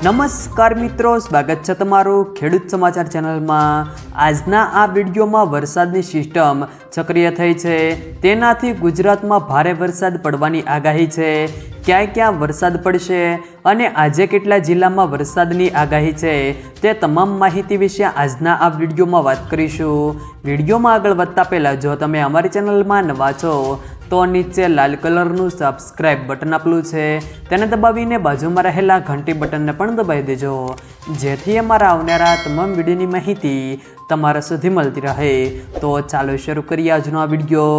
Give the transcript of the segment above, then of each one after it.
નમસ્કાર મિત્રો, સ્વાગત છે તમારું ખેડૂત સમાચાર ચેનલમાં। આજના આ વિડીયોમાં વરસાદની સિસ્ટમ સક્રિય થઈ છે, તેનાથી ગુજરાતમાં ભારે વરસાદ પડવાની આગાહી છે। ક્યાં ક્યાં વરસાદ પડશે અને આજે કેટલા જિલ્લામાં વરસાદની આગાહી છે તે તમામ માહિતી વિશે આજના આ વિડીયોમાં વાત કરીશું। વિડીયોમાં આગળ વધતા પહેલાં જો તમે અમારી ચેનલમાં નવા છો તો નીચે લાલ કલરનું સબસ્ક્રાઇબ બટન આપેલું છે, તેને દબાવીને બાજુમાં રહેલા ઘંટી બટનને પણ દબાવી દેજો, જેથી અમારા આવનારા તમામ વિડીયોની માહિતી તમારા સુધી મળતી રહે। તો ચાલો શરૂ કરીએ આજનો આ વિડીયો।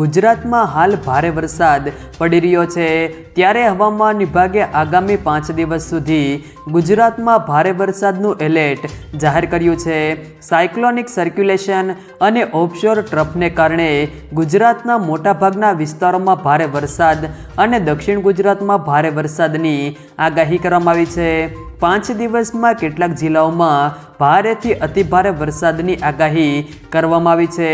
ગુજરાતમાં હાલ ભારે વરસાદ પડી રહ્યો છે, ત્યારે હવામાન વિભાગે આગામી 5 દિવસ સુધી ગુજરાતમાં ભારે વરસાદનું એલર્ટ જાહેર કર્યું છે। સાયક્લોનિક સર્ક્યુલેશન અને ઓફશોર ટ્રફને કારણે ગુજરાતના મોટાભાગના વિસ્તારોમાં ભારે વરસાદ અને દક્ષિણ ગુજરાતમાં ભારે વરસાદની આગાહી કરવામાં આવી છે। 5 દિવસમાં કેટલાક જિલ્લાઓમાં ભારેથી અતિભારે વરસાદની આગાહી કરવામાં આવી છે।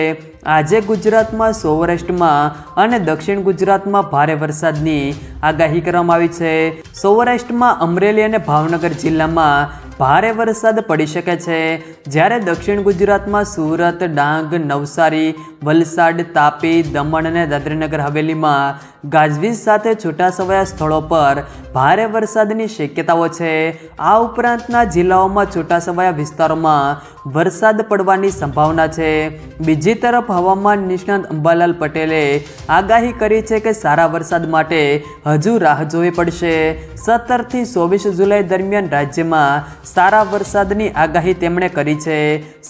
આજે ગુજરાતમાં સૌરાષ્ટ્રમાં અને દક્ષિણ ગુજરાતમાં ભારે વરસાદની આગાહી કરવામાં આવી છે। સૌરાષ્ટ્રમાં અમરેલી અને ભાવનગર જિલ્લામાં ભારે વરસાદ પડી શકે છે, જ્યારે દક્ષિણ ગુજરાતમાં સુરત, ડાંગ, નવસારી, વલસાડ, તાપી, દમણ અને દાદરાનગર હવેલીમાં ગાજવીજ સાથે છૂટાછવાયા સ્થળો પર ભારે વરસાદની શક્યતાઓ છે। આ ઉપરાંતના જિલ્લાઓમાં છૂટાછવાયા વિસ્તારોમાં વરસાદ પડવાની સંભાવના છે। બીજી તરફ હવામાન નિષ્ણાત અંબાલાલ પટેલે આગાહી કરી છે કે સારા વરસાદ માટે હજુ રાહ જોવી પડશે। 17 થી 24 જુલાઈ દરમિયાન રાજ્યમાં સારા વરસાદની આગાહી તેમણે કરી છે।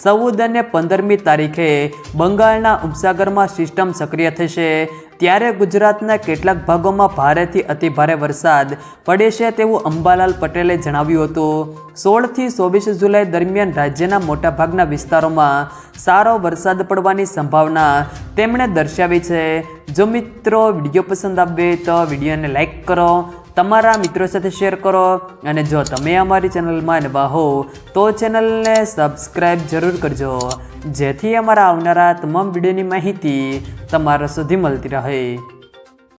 14 અને 15મી તારીખે બંગાળના ઉપસાગરમાં સિસ્ટમ સક્રિય થશે, ત્યારે ગુજરાતના કેટલાક ભાગોમાં ભારેથી અતિભારે વરસાદ પડે છે તેવું અંબાલાલ પટેલે જણાવ્યું હતું। 16 થી 24 જુલાઈ દરમિયાન રાજ્યના મોટાભાગના વિસ્તારોમાં સારો વરસાદ પડવાની સંભાવના તેમણે દર્શાવી છે। જો મિત્રો વિડીયો પસંદ આવે તો વિડીયોને લાઈક કરો, તમારા મિત્રો સાથે શેર કરો, અને જો તમે અમારી ચેનલમાં નવા હો તો ચેનલને સબસ્ક્રાઈબ જરૂર કરજો, જેથી અમારા આવનારા તમામ વિડીયોની માહિતી તમારા સુધી મળતી રહે।